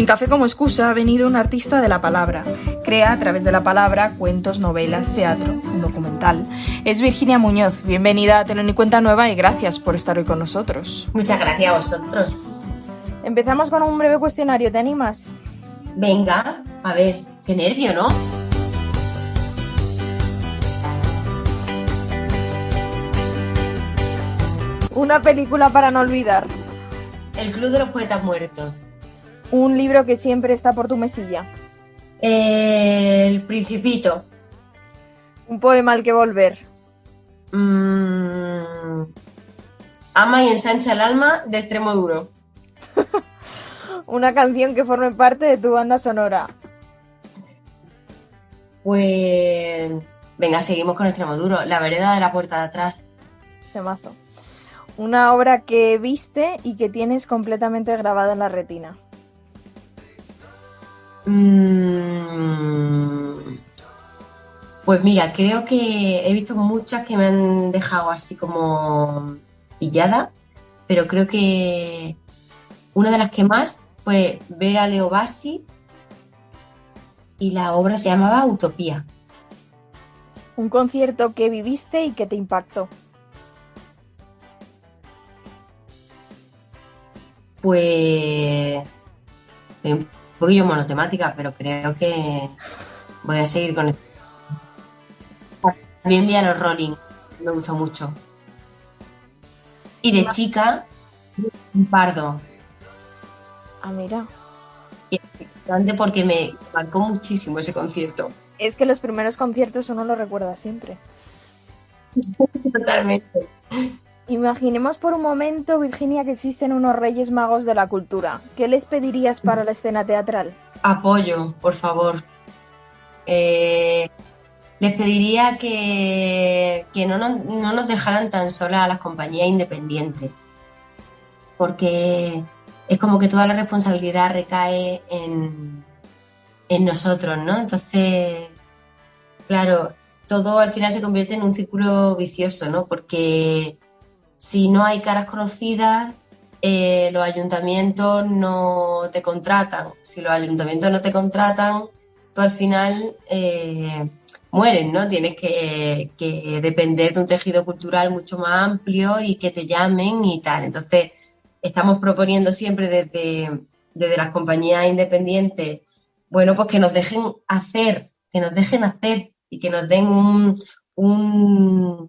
Café como excusa ha venido un artista de la palabra. Crea a través de la palabra cuentos, novelas, teatro, un documental. Es Virginia Muñoz. Bienvenida a Tener en Cuenta Nueva y gracias por estar hoy con nosotros. Muchas gracias a vosotros. Empezamos con un breve cuestionario. ¿Te animas? Venga, a ver, qué nervio, ¿no? Una película para no olvidar. El Club de los Poetas Muertos. Un libro que siempre está por tu mesilla. El Principito. Un poema al que volver. Ama y ensancha el alma de Extremo Duro. Una canción que forme parte de tu banda sonora. Pues venga, seguimos con Extremo Duro. La vereda de la puerta de atrás. Temazo. Una obra que viste y que tienes completamente grabada en la retina. Pues mira, creo que he visto muchas que me han dejado así como pillada, pero creo que una de las que más fue ver a Leo Bassi y la obra se llamaba Utopía. Un concierto que viviste y que te impactó. Pues soy un poquillo monotemática, pero creo que voy a seguir con esto. También vi a los Rolling, me gustó mucho. Y de chica, un Pardo, Ah, mira. grande porque me marcó muchísimo ese concierto. Es que los primeros conciertos uno los recuerda siempre. Totalmente. Imaginemos por un momento, Virginia, que existen unos reyes magos de la cultura. ¿Qué les pedirías para la escena teatral? Apoyo, por favor. Les pediría que no nos dejaran tan solas a las compañías independientes, porque es como que toda la responsabilidad recae en nosotros, ¿no? Entonces, claro, todo al final se convierte en un círculo vicioso, ¿no? Porque si no hay caras conocidas, los ayuntamientos no te contratan. Si los ayuntamientos no te contratan, tú al final mueres, ¿no? Tienes que depender de un tejido cultural mucho más amplio y que te llamen y tal. Entonces, estamos proponiendo siempre desde las compañías independientes, bueno, pues que nos dejen hacer y que nos den como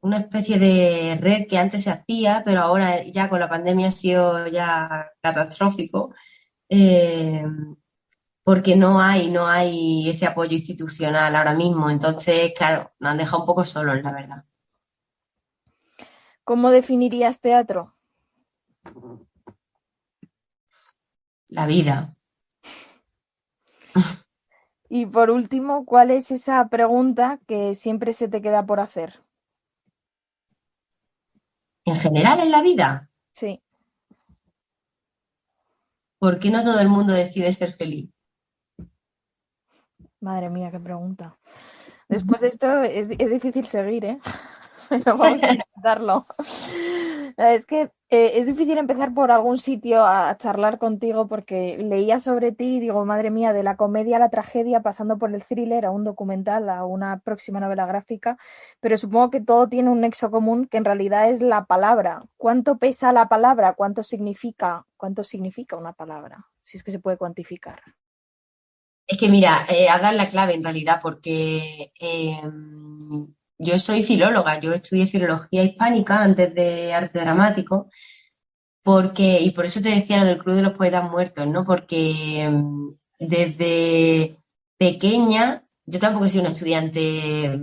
una especie de red que antes se hacía, pero ahora ya con la pandemia ha sido ya catastrófico, eh, porque no hay ese apoyo institucional ahora mismo. Entonces, claro, nos han dejado un poco solos, la verdad. ¿Cómo definirías teatro? La vida. Y por último, ¿cuál es esa pregunta que siempre se te queda por hacer? En general en la vida, Sí. ¿por qué no todo el mundo decide ser feliz? Madre mía, qué pregunta. Después de esto es difícil seguir, ¿eh? Pero vamos a intentarlo. Es que es difícil empezar por algún sitio a charlar contigo porque leía sobre ti y digo, madre mía, de la comedia a la tragedia, pasando por el thriller, a un documental, a una próxima novela gráfica, pero supongo que todo tiene un nexo común que en realidad es la palabra. ¿Cuánto pesa la palabra? ¿Cuánto significa? ¿Cuánto significa una palabra? Si es que se puede cuantificar. Es que mira, has dado la clave en realidad, porque yo soy filóloga, yo estudié filología hispánica antes de arte dramático, y por eso te decía lo del Club de los Poetas Muertos, ¿no? Porque desde pequeña, yo tampoco he sido una estudiante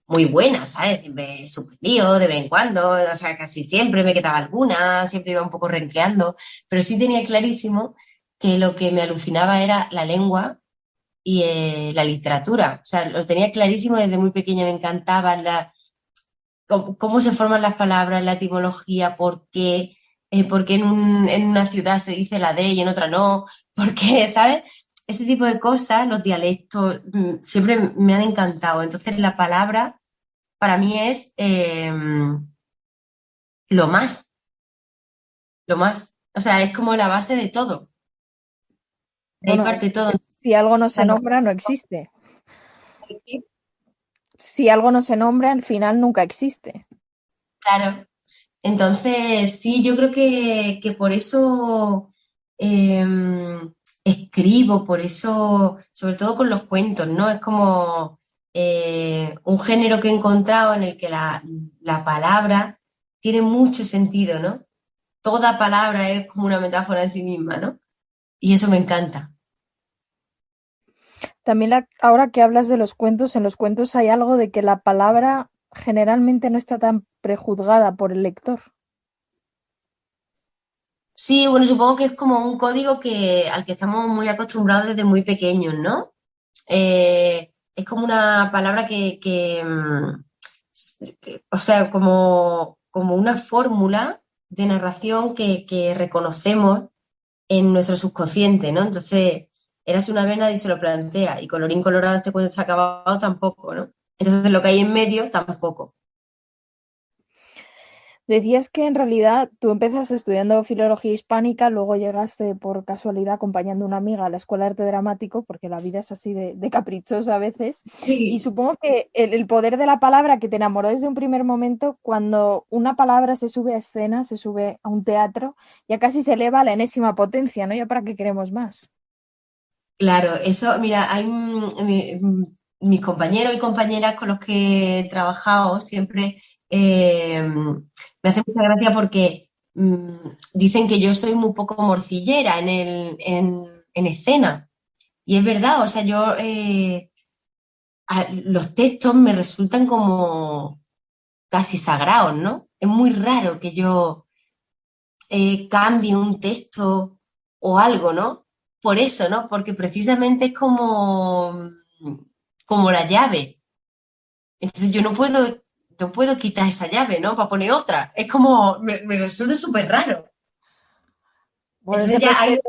muy buena, ¿sabes? Siempre he suspendido de vez en cuando, o sea, casi siempre me quedaba alguna, siempre iba un poco renqueando, pero sí tenía clarísimo que lo que me alucinaba era la lengua y la literatura. O sea, lo tenía clarísimo desde muy pequeña, me encantaba cómo se forman las palabras, la etimología, por qué en una ciudad se dice la D y en otra no, por qué, ¿sabes? Ese tipo de cosas, los dialectos, siempre me han encantado. Entonces, la palabra para mí es lo más, lo más. O sea, es como la base de todo. ahí Bueno, parte todo. si algo no se Claro, nombra, no existe. Si algo no se nombra, al final nunca existe. claro. Entonces, sí, yo creo que por eso escribo, por eso, sobre todo con los cuentos, ¿no? Es como un género que he encontrado en el que la palabra tiene mucho sentido, ¿no? Toda palabra es como una metáfora en sí misma, ¿no? Y eso me encanta. También ahora que hablas de los cuentos, en los cuentos hay algo de que la palabra generalmente no está tan prejuzgada por el lector. Sí, bueno, supongo que es como un código al que estamos muy acostumbrados desde muy pequeños, ¿no? Es como una palabra o sea, como una fórmula de narración que reconocemos en nuestro subconsciente, ¿no? Entonces, Érase una vez nadie se lo plantea y colorín colorado este cuento se ha acabado tampoco, ¿no? Entonces, lo que hay en medio tampoco. Decías que en realidad tú empezaste estudiando filología hispánica, luego llegaste por casualidad acompañando a una amiga a la Escuela de Arte Dramático, porque la vida es así de caprichosa a veces. Y Sí, supongo que el poder de la palabra que te enamoró desde un primer momento, cuando una palabra se sube a escena, se sube a un teatro, ya casi se eleva a la enésima potencia, ¿no? ¿Ya para qué queremos más? claro, eso, mira, mis compañeros y compañeras con los que he trabajado siempre me hace mucha gracia porque dicen que yo soy muy poco morcillera en escena. Y es verdad, o sea, los textos me resultan como casi sagrados, ¿no? Es muy raro que yo cambie un texto o algo, ¿no? Por eso, ¿no? Porque precisamente es como la llave. Entonces yo no puedo quitar esa llave, ¿no? Para poner otra. Es como, me resulta súper raro. Por Entonces ya hay,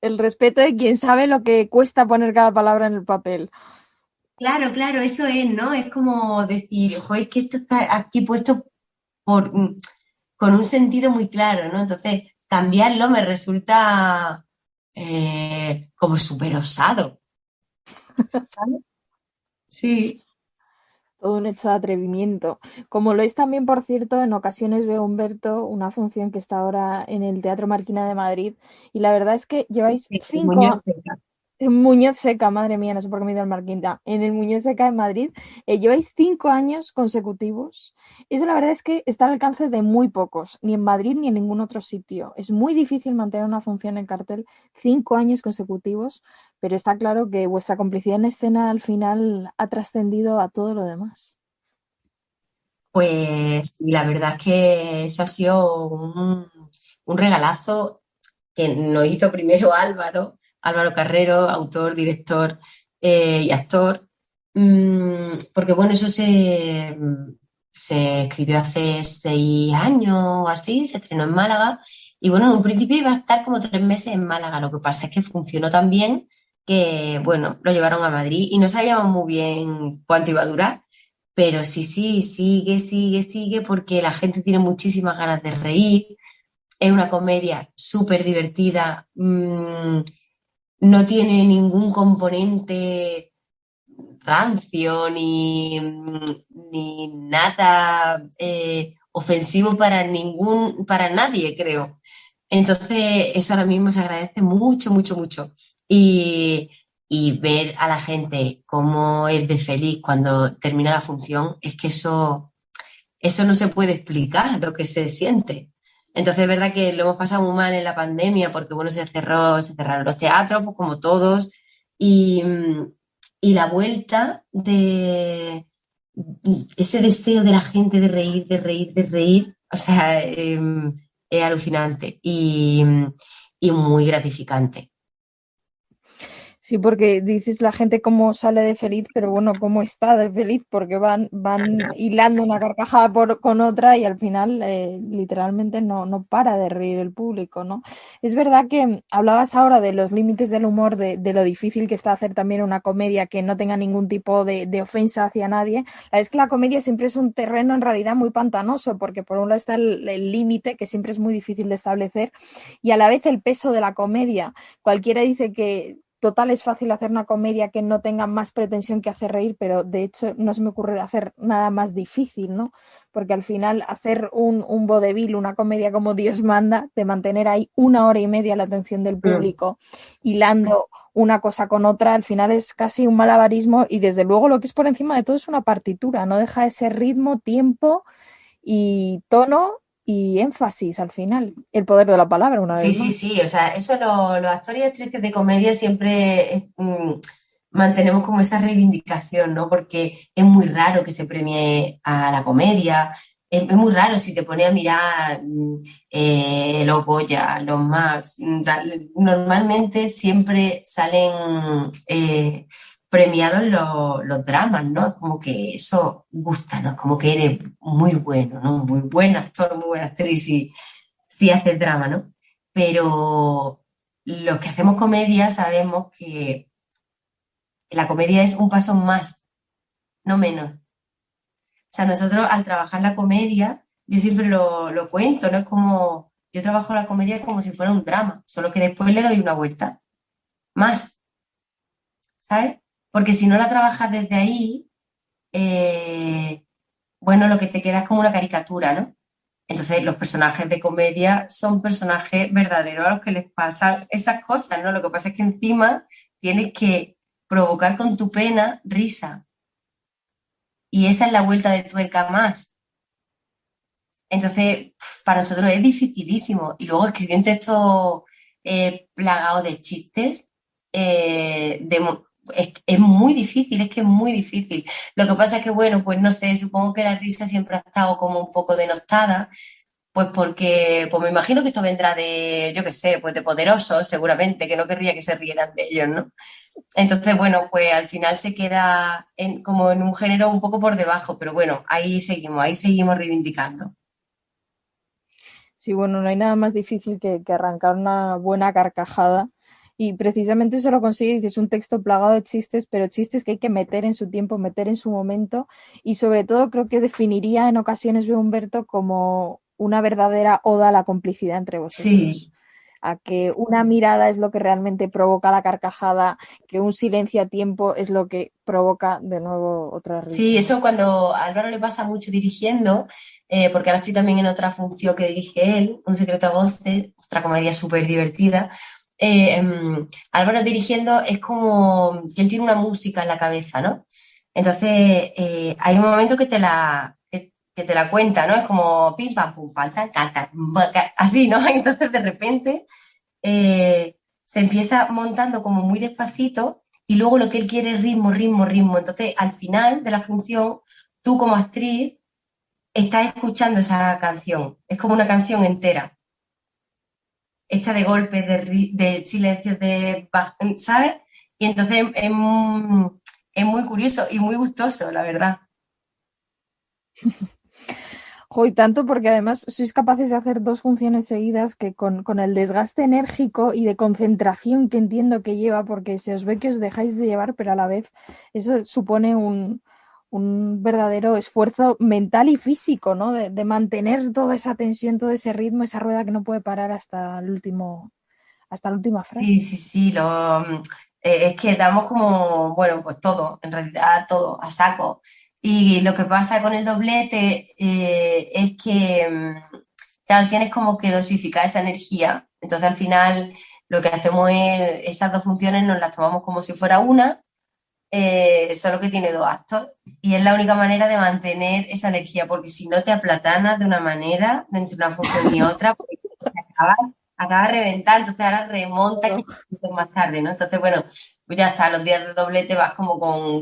el respeto de quien sabe lo que cuesta poner cada palabra en el papel. claro, claro, eso es, ¿no? Es como decir, ojo, es que esto está aquí puesto por, con un sentido muy claro, ¿no? Entonces, cambiarlo me resulta como súper osado, ¿sabes? Sí. Todo un hecho de atrevimiento. Como lo es también, por cierto, en ocasiones veo Humberto, una función que está ahora en el Teatro Marquina de Madrid, y la verdad es que lleváis Sí, el cinco, Muñoz Seca. en Muñoz Seca, madre mía, no sé por qué me he ido al Marquina, en el Muñoz Seca de Madrid, lleváis 5 años consecutivos. Eso la verdad es que está al alcance de muy pocos, ni en Madrid ni en ningún otro sitio. Es muy difícil mantener una función en cartel 5 años consecutivos, pero está claro que vuestra complicidad en escena al final ha trascendido a todo lo demás. Pues sí, la verdad es que eso ha sido un regalazo que nos hizo primero Álvaro Carrero, autor, director y actor. Porque bueno, eso se escribió hace 6 años o así, se estrenó en Málaga. Y bueno, en un principio iba a estar como 3 meses en Málaga. Lo que pasa es que funcionó tan bien que, bueno, lo llevaron a Madrid y no sabíamos muy bien cuánto iba a durar. Pero sí, sí, sigue, sigue, sigue, porque la gente tiene muchísimas ganas de reír. Es una comedia súper divertida, no tiene ningún componente rancio ni nada ofensivo para nadie, creo. Entonces, eso ahora mismo se agradece mucho, mucho, mucho. Y, y ver a la gente cómo es de feliz cuando termina la función, es que eso no se puede explicar lo que se siente. Entonces es verdad que lo hemos pasado muy mal en la pandemia porque, bueno, se cerraron los teatros, pues como todos, y, y la vuelta de ese deseo de la gente de reír, de reír, de reír, o sea, es alucinante y muy gratificante. Sí, porque dices la gente cómo sale de feliz, pero bueno, cómo está de feliz, porque van hilando una carcajada con otra y al final literalmente no para de reír el público, ¿no? Es verdad que hablabas ahora de los límites del humor, de lo difícil que está hacer también una comedia que no tenga ningún tipo de ofensa hacia nadie. La verdad es que la comedia siempre es un terreno en realidad muy pantanoso, porque por un lado está el límite, que siempre es muy difícil de establecer, y a la vez el peso de la comedia. Cualquiera dice que total es fácil hacer una comedia que no tenga más pretensión que hacer reír, pero de hecho no se me ocurre hacer nada más difícil, ¿no? Porque al final hacer un vodevil, una comedia como Dios manda, de mantener ahí 1 hora y media la atención del Mm. público, hilando una cosa con otra, al final es casi un malabarismo y desde luego lo que es por encima de todo es una partitura, no deja de ser ritmo, tiempo y tono y énfasis al final. El poder de la palabra, una Sí, vez sí, más. sí, o sea, eso los actores y actrices de comedia siempre mantenemos como esa reivindicación, ¿no? Porque es muy raro que se premie a la comedia, es muy raro si te pones a mirar los Goya, los Max, normalmente siempre salen premiados los dramas, ¿no? Es como que eso gusta, ¿no? Es como que eres muy bueno, ¿no? Muy buen actor, muy buena actriz si haces drama, ¿no? Pero los que hacemos comedia sabemos que la comedia es un paso más, no menos. O sea, nosotros al trabajar la comedia, yo siempre lo cuento, ¿no? Es como, yo trabajo la comedia como si fuera un drama, solo que después le doy una vuelta, más, ¿sabes? Porque si no la trabajas desde ahí, eh, bueno, lo que te queda es como una caricatura, ¿no? Entonces, los personajes de comedia son personajes verdaderos a los que les pasan esas cosas, ¿no? Lo que pasa es que encima tienes que provocar con tu pena risa. Y esa es la vuelta de tuerca más. Entonces, para nosotros es dificilísimo. Y luego escribir un texto plagado de chistes es muy difícil, es que es muy difícil. Lo que pasa es que, bueno, pues no sé, supongo que la risa siempre ha estado como un poco denostada. Pues porque, pues me imagino que esto vendrá de, yo qué sé, pues de poderosos, seguramente, que no querría que se rieran de ellos, ¿no? Entonces, bueno, pues al final se queda como en un género un poco por debajo, pero bueno, ahí seguimos reivindicando. Sí, bueno, no hay nada más difícil que arrancar una buena carcajada. Y precisamente eso lo consigue, dices, un texto plagado de chistes, pero chistes que hay que meter en su tiempo, meter en su momento. Y sobre todo creo que definiría en ocasiones veo a Humberto como una verdadera oda a la complicidad entre Sí, vosotros. A que una mirada es lo que realmente provoca la carcajada, que un silencio a tiempo es lo que provoca de nuevo otra sí, risa, ¿no? eso cuando a Álvaro le pasa mucho dirigiendo, porque ahora estoy también en otra función que dirige él, Un secreto a voces, otra comedia súper divertida. Álvaro dirigiendo es como que él tiene una música en la cabeza, ¿no? Entonces, hay un momento que te la cuenta, ¿no? Es como pim, pam, pum, pam, tan, tan, tan, así, ¿no? Entonces, de repente, se empieza montando como muy despacito y luego lo que él quiere es ritmo, ritmo, ritmo. Entonces, al final de la función, tú como actriz estás escuchando esa canción. Es como una canción entera, hecha de golpes, de silencios, ¿sabes? Y entonces es muy curioso y muy gustoso, la verdad. Jo, y tanto porque además sois capaces de hacer dos funciones seguidas que con el desgaste enérgico y de concentración que entiendo que lleva, porque se os ve que os dejáis de llevar, pero a la vez eso supone un verdadero esfuerzo mental y físico, ¿no? De mantener toda esa tensión, todo ese ritmo, esa rueda que no puede parar hasta el último, hasta la última Sí, frase. sí, sí, es que damos como, bueno, pues todo, en realidad todo, a saco. Y lo que pasa con el doblete es que, claro, tienes como que dosificar esa energía. Entonces al final lo que hacemos es, esas dos funciones nos las tomamos como si fuera una, solo que tiene dos actos. Y es la única manera de mantener esa energía, porque si no te aplatanas de una manera, de entre una función y otra, acaba, acaba de reventar, entonces ahora remonta 15 minutos más tarde, ¿no? Entonces, bueno, pues ya está, los días de doblete vas como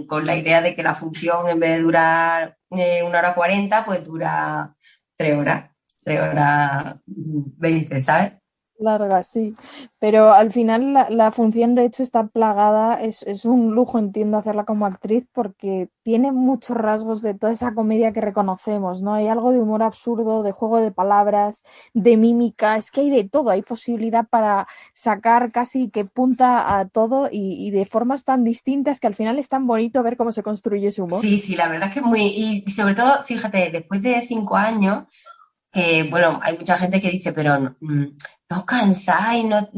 con la idea de que la función en vez de durar 1 hora 40, pues dura 3 horas, 3 horas 20, ¿sabes? larga, sí. Pero al final la función de hecho está plagada, es un lujo, entiendo, hacerla como actriz porque tiene muchos rasgos de toda esa comedia que reconocemos, ¿no? Hay algo de humor absurdo, de juego de palabras, de mímica, es que hay de todo, hay posibilidad para sacar casi que punta a todo y de formas tan distintas que al final es tan bonito ver cómo se construye ese humor. Sí, sí, la verdad es que es muy... Y sobre todo, fíjate, después de 5 años, bueno, hay mucha gente que dice, pero no, no os cansáis, no,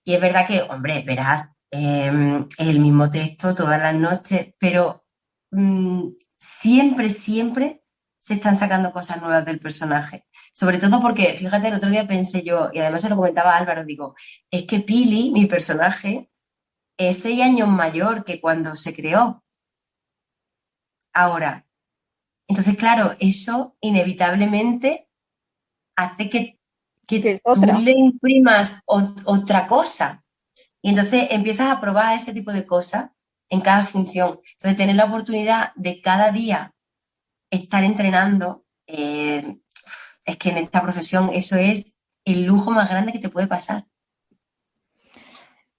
y es verdad que, hombre, verás, es el mismo texto todas las noches, pero siempre, siempre se están sacando cosas nuevas del personaje. Sobre todo porque, fíjate, el otro día pensé yo, y además se lo comentaba a Álvaro, digo, es que Pili, mi personaje, es 6 años mayor que cuando se creó ahora. Entonces, claro, eso inevitablemente hace Que que es tú otra. le imprimas otra cosa. Y entonces empiezas a probar ese tipo de cosas en cada función. Entonces, tener la oportunidad de cada día estar entrenando, es que en esta profesión eso es el lujo más grande que te puede pasar.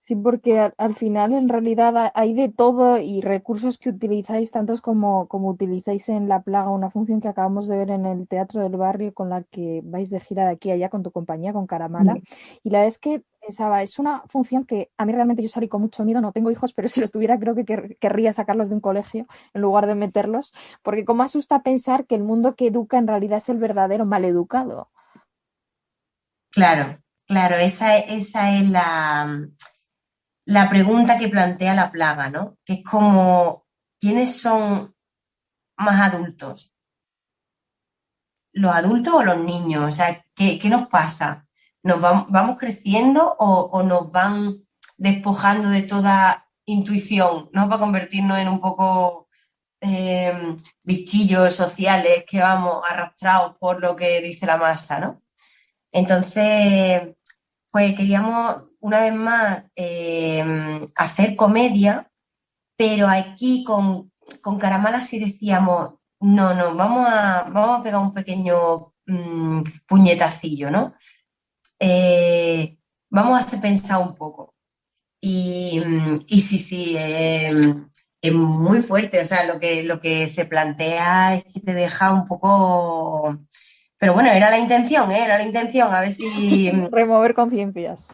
Sí, porque al final en realidad hay de todo y recursos que utilizáis, tantos como utilizáis en La Plaga, una función que acabamos de ver en el Teatro del Barrio con la que vais de gira de aquí a allá con tu compañía, con Caramala. Y la verdad es que pensaba, es una función que a mí realmente yo salí con mucho miedo, no tengo hijos, pero si los tuviera creo que querría sacarlos de un colegio en lugar de meterlos, porque cómo asusta pensar que el mundo que educa en realidad es el verdadero maleducado. Claro, claro, esa es la pregunta que plantea la plaga, ¿no? Que es como, ¿quiénes son más adultos? ¿Los adultos o los niños? O sea, ¿qué nos pasa? ¿Nos vamos creciendo o nos van despojando de toda intuición? ¿No? Para convertirnos en un poco bichillos sociales que vamos arrastrados por lo que dice la masa, ¿no? Entonces, pues queríamos una vez más hacer comedia, pero aquí con Caramala sí decíamos, no, no, vamos a pegar un pequeño puñetacillo, ¿no? Vamos a hacer pensar un poco. Y sí, sí, es muy fuerte, o sea, lo que se plantea es que te deja un poco... Pero bueno, era la intención, ¿eh? Era la intención, a ver si, Remover conciencias.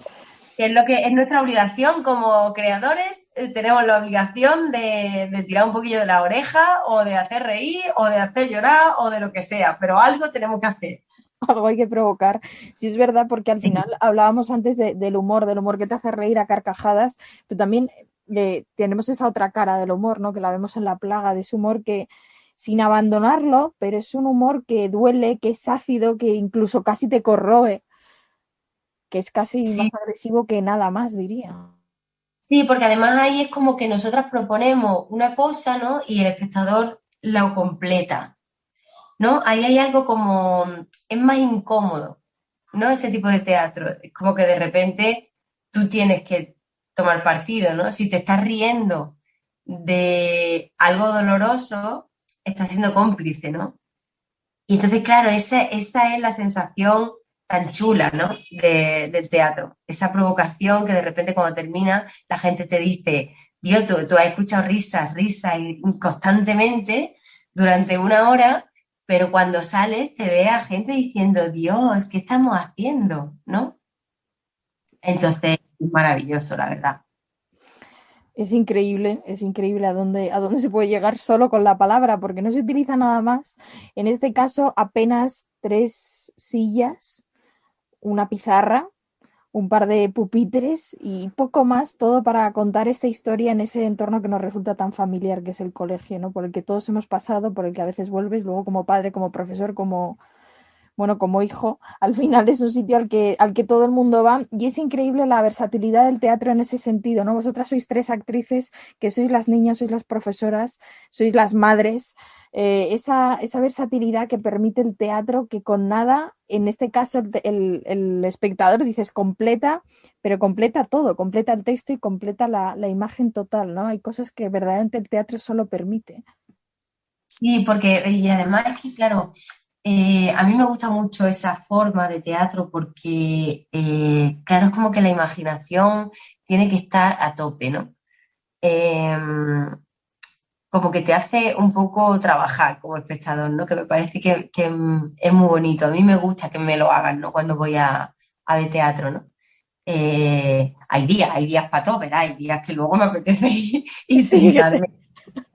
que es lo que es nuestra obligación como creadores, tenemos la obligación de tirar un poquillo de la oreja o de hacer reír o de hacer llorar o de lo que sea, pero algo tenemos que hacer. Algo hay que provocar. Sí, es verdad, porque al Sí, final hablábamos antes del humor que te hace reír a carcajadas, pero también tenemos esa otra cara del humor, ¿no? Que la vemos en La Plaga, de ese humor que, sin abandonarlo, pero es un humor que duele, que es ácido, que incluso casi te corroe, que es casi más sí, agresivo que nada más, diría. sí, porque además ahí es como que nosotras proponemos una cosa, ¿no? Y el espectador lo completa, ¿no? Ahí hay algo como, es más incómodo, ¿no? Ese tipo de teatro. Es como que de repente tú tienes que tomar partido, ¿no? Si te estás riendo de algo doloroso, estás siendo cómplice, ¿no? Y entonces, claro, esa es la sensación tan chula, ¿no? Del teatro. Esa provocación que de repente cuando termina la gente te dice, Dios, tú has escuchado risas, risas y constantemente durante una hora, pero cuando sales te ve a gente diciendo, Dios, ¿qué estamos haciendo? ¿No? Entonces, es maravilloso, la verdad. Es increíble a dónde se puede llegar solo con la palabra, porque no se utiliza nada más. En este caso, apenas tres sillas, una pizarra, un par de pupitres y poco más, todo para contar esta historia en ese entorno que nos resulta tan familiar, que es el colegio, ¿no? Por el que todos hemos pasado, por el que a veces vuelves, luego como padre, como profesor, como, bueno, como hijo, al final es un sitio al que todo el mundo va y es increíble la versatilidad del teatro en ese sentido, ¿no? Vosotras sois tres actrices, que sois las niñas, sois las profesoras, sois las madres, esa versatilidad que permite el teatro que con nada, en este caso el espectador, dices, completa, pero completa todo, completa el texto y completa la imagen total, ¿no? Hay cosas que verdaderamente el teatro solo permite. Sí, porque, y además es que, claro, A mí me gusta mucho esa forma de teatro porque, claro, es como que la imaginación tiene que estar a tope, ¿no? Eh, Como que te hace un poco trabajar como espectador, ¿no? Que me parece que es muy bonito. A mí me gusta que me lo hagan, ¿no? Cuando voy a ver teatro, ¿no? Hay días para todo, ¿verdad? Hay días que luego me apetece y Sí, que te sentarme.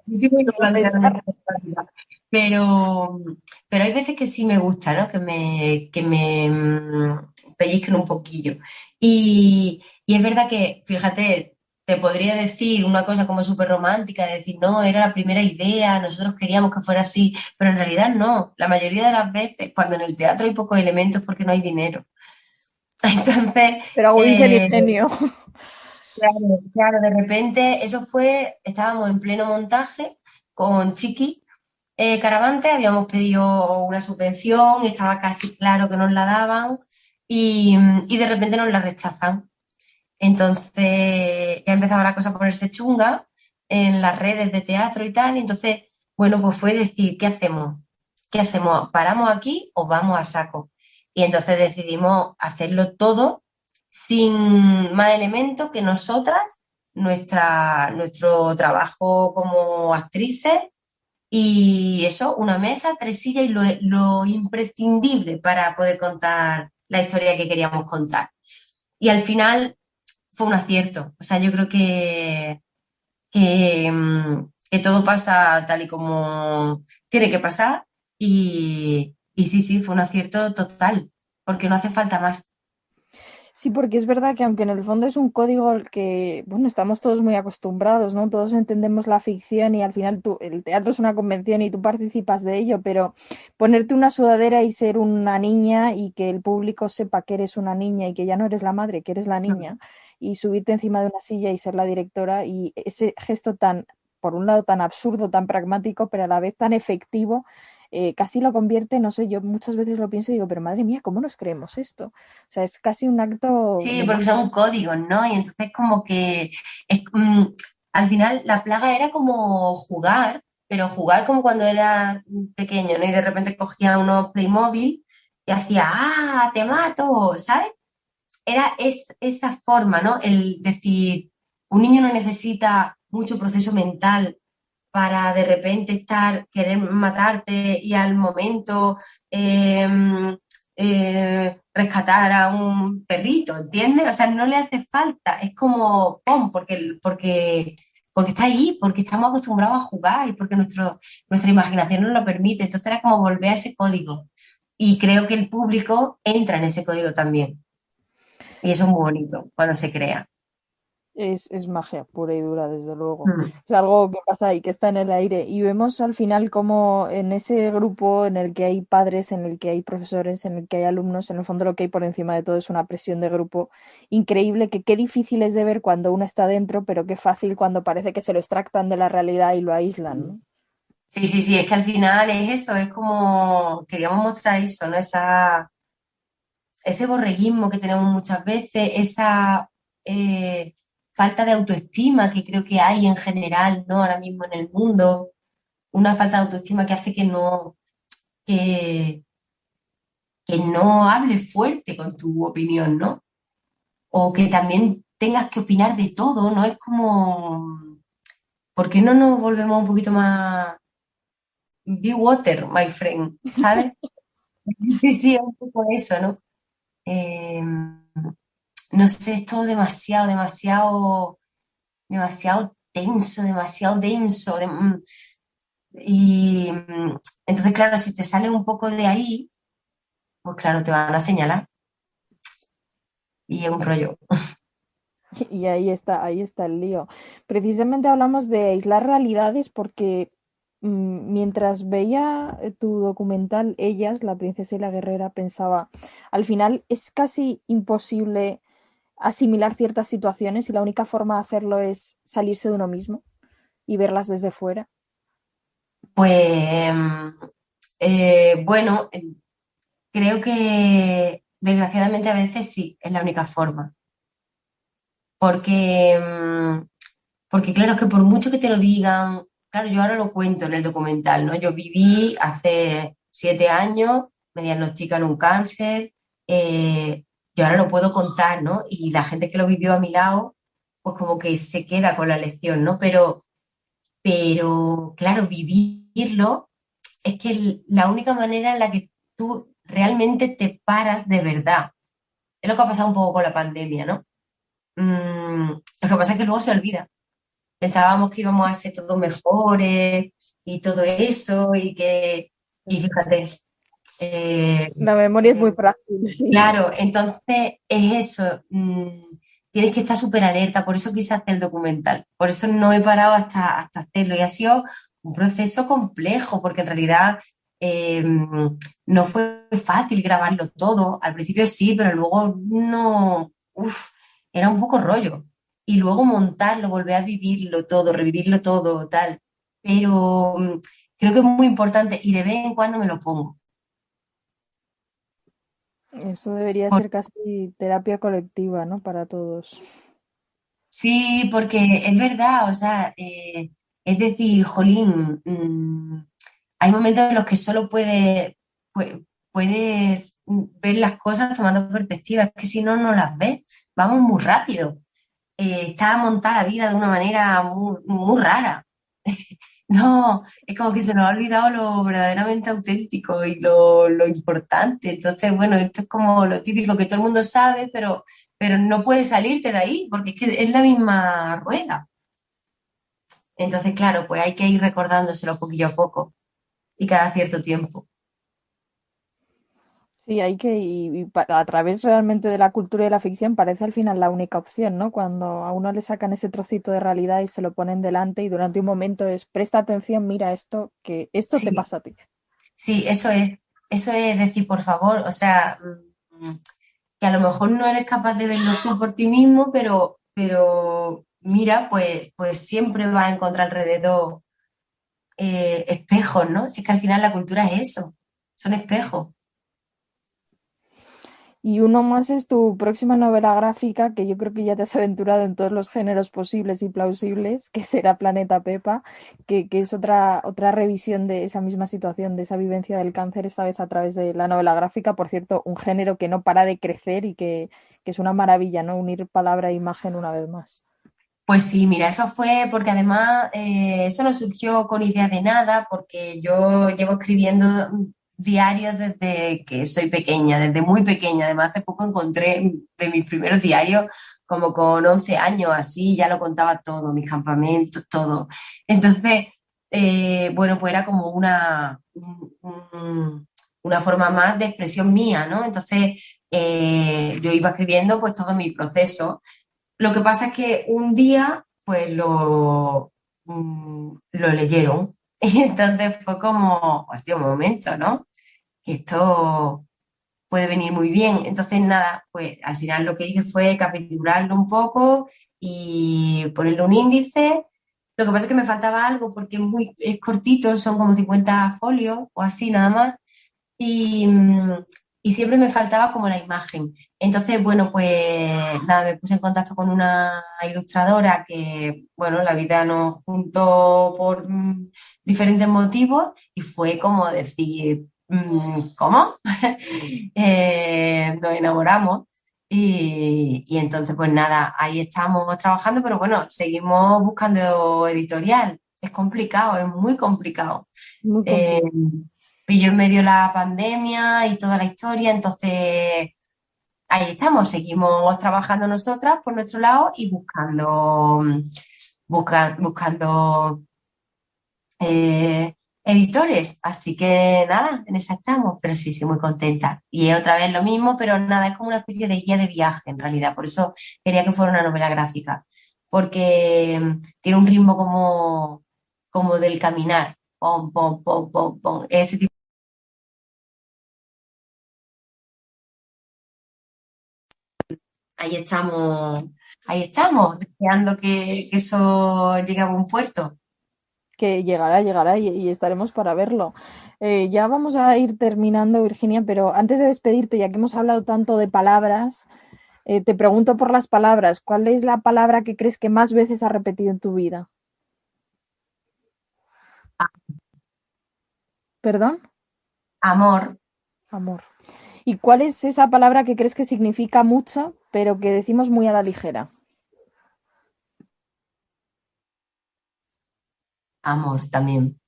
Sí, sí, voy a a plantearme pensar. esta alternativa. Pero, pero hay veces que sí me gusta, ¿no? Que me pellizquen un poquillo. Y es verdad que, fíjate, te podría decir una cosa como súper romántica, de decir, no, era la primera idea, nosotros queríamos que fuera así, pero en realidad no. La mayoría de las veces, cuando en el teatro hay pocos elementos, es porque no hay dinero. Entonces, Pero agudiza el ingenio. claro, claro, de repente, estábamos en pleno montaje con Chiqui Caravante, habíamos pedido una subvención, estaba casi claro que nos la daban y de repente nos la rechazan. Entonces ya empezaba la cosa a ponerse chunga en las redes de teatro y tal, y entonces, bueno, pues fue decir, ¿qué hacemos? ¿Qué hacemos? ¿Paramos aquí o vamos a saco? Y entonces decidimos hacerlo todo sin más elementos que nosotras, nuestro trabajo como actrices y eso, una mesa, tres sillas y lo imprescindible para poder contar la historia que queríamos contar. Y al final fue un acierto. O sea, yo creo que todo pasa tal y como tiene que pasar. Y sí, sí, fue un acierto total, porque no hace falta más. Sí, porque es verdad que aunque en el fondo es un código al que, bueno, estamos todos muy acostumbrados, ¿no? Todos entendemos la ficción y al final el teatro es una convención y tú participas de ello, pero ponerte una sudadera y ser una niña y que el público sepa que eres una niña y que ya no eres la madre, que eres la niña, y subirte encima de una silla y ser la directora y ese gesto tan, por un lado, tan absurdo, tan pragmático, pero a la vez tan efectivo, casi lo convierte, no sé, yo muchas veces lo pienso y digo, pero madre mía, ¿cómo nos creemos esto? O sea, es casi un acto Sí, de porque son códigos, ¿no? Y entonces como que es, al final la plaga era como jugar, pero jugar como cuando era pequeño, ¿no? Y de repente cogía unos Playmobil y hacía, ¡ah, te mato! ¿Sabes? Es esa forma, ¿no? El decir, un niño no necesita mucho proceso mental para de repente querer matarte y al momento eh, rescatar a un perrito, ¿entiendes? O sea, no le hace falta, es como, ¡pum! Porque está ahí, porque estamos acostumbrados a jugar y porque nuestra imaginación nos lo permite. Entonces era como volver a ese código. Y creo que el público entra en ese código también. Y eso es muy bonito cuando se crea. es magia pura y dura, desde luego. Mm. Es algo que pasa ahí, que está en el aire. Y vemos al final como en ese grupo en el que hay padres, en el que hay profesores, en el que hay alumnos, en el fondo lo que hay por encima de todo es una presión de grupo increíble, que qué difícil es de ver cuando uno está dentro, pero qué fácil cuando parece que se lo extractan de la realidad y lo aíslan, ¿no? Sí, sí, sí, es que al final es eso, es como queríamos mostrar eso, ¿no? Ese borreguismo que tenemos muchas veces, esa falta de autoestima que creo que hay en general, ¿no? Ahora mismo en el mundo, una falta de autoestima que hace que, que no hables fuerte con tu opinión, ¿no? O que también tengas que opinar de todo, ¿no? Es como, ¿por qué no nos volvemos un poquito más be water, my friend? ¿Sabes? Sí, sí, es un poco eso, ¿no? Eh, no sé, es todo demasiado, demasiado, demasiado tenso, demasiado denso. Entonces, claro, si te sale un poco de ahí, pues claro, te van a señalar y es un rollo. Y ahí está el lío. Precisamente hablamos de aislar realidades porque mientras veía tu documental, Ellas, la princesa y la guerrera, pensaba, al final es casi imposible asimilar ciertas situaciones y la única forma de hacerlo es salirse de uno mismo y verlas desde fuera. Pues bueno, creo que desgraciadamente a veces sí, es la única forma. Porque, porque claro, es que por mucho que te lo digan, claro, yo ahora lo cuento en el documental, ¿no? Yo viví hace 7 años, me diagnostican un cáncer, yo ahora lo puedo contar, ¿no? Y la gente que lo vivió a mi lado, pues como que se queda con la lección, ¿no? Pero claro, vivirlo es que la única manera en la que tú realmente te paras de verdad. Es lo que ha pasado un poco con la pandemia, ¿no? Lo que pasa es que luego se olvida. Pensábamos que íbamos a ser todos mejores y todo eso, y fíjate, eh, La memoria es muy frágil, sí. claro, entonces es eso, tienes que estar súper alerta, por eso quise hacer el documental, por eso no he parado hasta hacerlo y ha sido un proceso complejo, porque en realidad no fue fácil grabarlo todo, al principio sí, pero luego no, era un poco rollo, y luego montarlo, volver a vivirlo todo, revivirlo todo, tal, pero creo que es muy importante y de vez en cuando me lo pongo. Eso debería ser casi terapia colectiva, ¿no? Para todos. Sí, porque es verdad, o sea, es decir, jolín, hay momentos en los que solo puedes ver las cosas tomando perspectiva, es que si no, no las ves, vamos muy rápido. Está montada la vida de una manera muy, muy rara. No, es como que se nos ha olvidado lo verdaderamente auténtico y lo importante. Entonces, bueno, esto es como lo típico que todo el mundo sabe, pero no puedes salirte de ahí, porque es que es la misma rueda. Entonces, claro, pues hay que ir recordándoselo poquillo a poco y cada cierto tiempo. Sí, hay que, a través realmente de la cultura y de la ficción parece al final la única opción, ¿no? Cuando a uno le sacan ese trocito de realidad y se lo ponen delante y durante un momento es, presta atención, mira esto, que esto te Sí, pasa a ti. sí, eso es decir, por favor, o sea, que a lo mejor no eres capaz de verlo tú por ti mismo, pero mira, pues siempre vas a encontrar alrededor espejos, ¿no? Si es que al final la cultura es eso, son espejos. Y uno más es tu próxima novela gráfica, que yo creo que ya te has aventurado en todos los géneros posibles y plausibles, que será Planeta Pepa, que es otra revisión de esa misma situación, de esa vivencia del cáncer, esta vez a través de la novela gráfica. Por cierto, un género que no para de crecer y que es una maravilla, ¿no? Unir palabra e imagen una vez más. Pues sí, mira, eso fue porque además eso no surgió con idea de nada, porque yo llevo escribiendo diarios desde que soy pequeña, desde muy pequeña. Además, hace poco encontré de mis primeros diarios, como con 11 años, así, ya lo contaba todo, mis campamentos, todo. Entonces, bueno, pues era como una forma más de expresión mía, ¿no? Entonces, yo iba escribiendo pues todo mi proceso. Lo que pasa es que un día, pues lo leyeron. Y entonces fue como, hostia, un momento, ¿no? Que esto puede venir muy bien. Entonces, nada, pues al final lo que hice fue capitularlo un poco y ponerle un índice. Lo que pasa es que me faltaba algo porque es cortito, son como 50 folios o así nada más y, y siempre me faltaba como la imagen. Entonces, bueno, pues nada, me puse en contacto con una ilustradora que, bueno, la vida nos juntó por diferentes motivos y fue como decir, ¿cómo? Nos enamoramos. Y entonces, pues nada, ahí estamos trabajando, pero bueno, seguimos buscando editorial. Es complicado, es muy complicado. Muy Eh, complicado. pilló en medio la pandemia y toda la historia, entonces ahí estamos, seguimos trabajando nosotras por nuestro lado y buscando editores. Así que nada, en esa estamos, pero sí, sí, muy contenta. Y es otra vez lo mismo, pero nada, es como una especie de guía de viaje en realidad, por eso quería que fuera una novela gráfica, porque tiene un ritmo como del caminar. Pom, pom, pom, pom, pom. Ese tipo. Ahí estamos, deseando que eso llegue a buen puerto. Que llegará, llegará y estaremos para verlo. Ya vamos a ir terminando, Virginia, pero antes de despedirte, ya que hemos hablado tanto de palabras, te pregunto por las palabras. ¿Cuál es la palabra que crees que más veces has repetido en tu vida? ¿Perdón? Amor, Amor. ¿Y cuál es esa palabra que crees que significa mucho, pero que decimos muy a la ligera? amor también.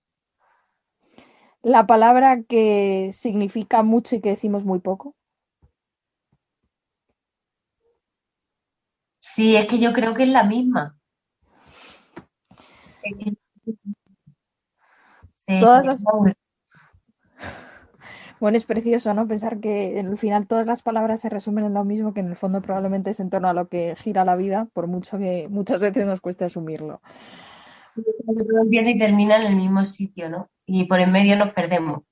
La palabra que significa mucho y que decimos muy poco. Sí, es que yo creo que es la misma. Es que se Todas las... queda muy- Bueno, es precioso, ¿no? Pensar que en el final todas las palabras se resumen en lo mismo, que en el fondo probablemente es en torno a lo que gira la vida, por mucho que muchas veces nos cueste asumirlo. como que todo empieza y termina en el mismo sitio, ¿no? Y por en medio nos perdemos.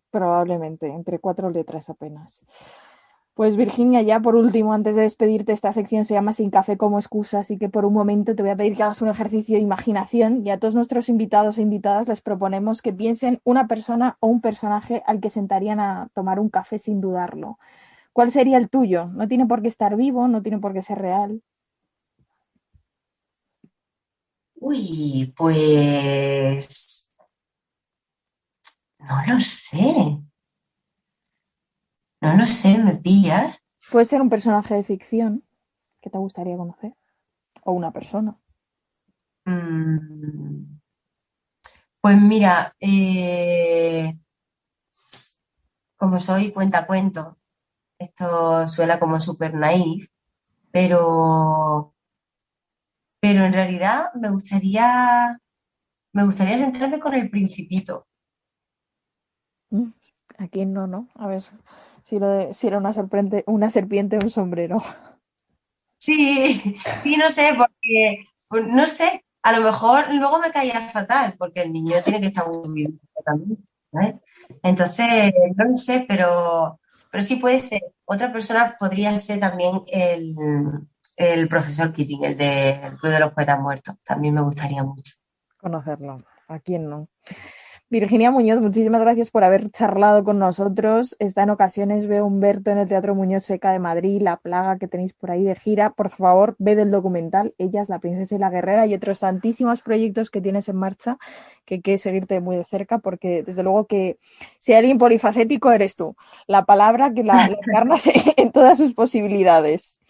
Probablemente, entre 4 letras apenas. Pues Virginia, ya por último, antes de despedirte, esta sección se llama Sin café como excusa, así que por un momento te voy a pedir que hagas un ejercicio de imaginación y a todos nuestros invitados e invitadas les proponemos que piensen una persona o un personaje al que sentarían a tomar un café sin dudarlo. ¿Cuál sería el tuyo? No tiene por qué estar vivo, no tiene por qué ser real. Uy, pues no lo sé, no lo sé, me pillas. Puede ser un personaje de ficción que te gustaría conocer o una persona. Mm, pues mira, como soy cuentacuentos, esto suena como súper naif, pero, pero en realidad me gustaría centrarme con el Principito. Mm, ¿A quién no, no? A ver si era una serpiente o un sombrero. Sí, sí, no sé, porque, pues, no sé, a lo mejor luego me caía fatal, porque el niño tiene que estar muy bien también, ¿sabes? Entonces, no lo sé, pero sí puede ser. Otra persona podría ser también el profesor Keating, el del Club de los Poetas Muertos. También me gustaría mucho. Conocerlo. ¿A quién no? Virginia Muñoz, muchísimas gracias por haber charlado con nosotros. Está en ocasiones veo Humberto en el Teatro Muñoz Seca de Madrid, La Plaga que tenéis por ahí de gira. Por favor, ved el documental. Ella es la princesa y la guerrera y otros tantísimos proyectos que tienes en marcha que hay que seguirte muy de cerca porque desde luego que si hay alguien polifacético eres tú. La palabra que la encarnas en todas sus posibilidades.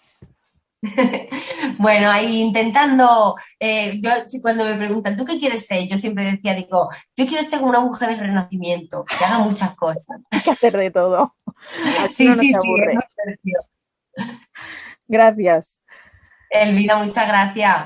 Bueno, ahí intentando, cuando me preguntan, ¿tú qué quieres ser? Yo siempre decía, digo, yo quiero ser como una mujer del Renacimiento, que haga muchas cosas. Hay que hacer de todo. Así Sí, uno no sí, se sí, es aburre. muy divertido. Gracias. Elvira, muchas gracias.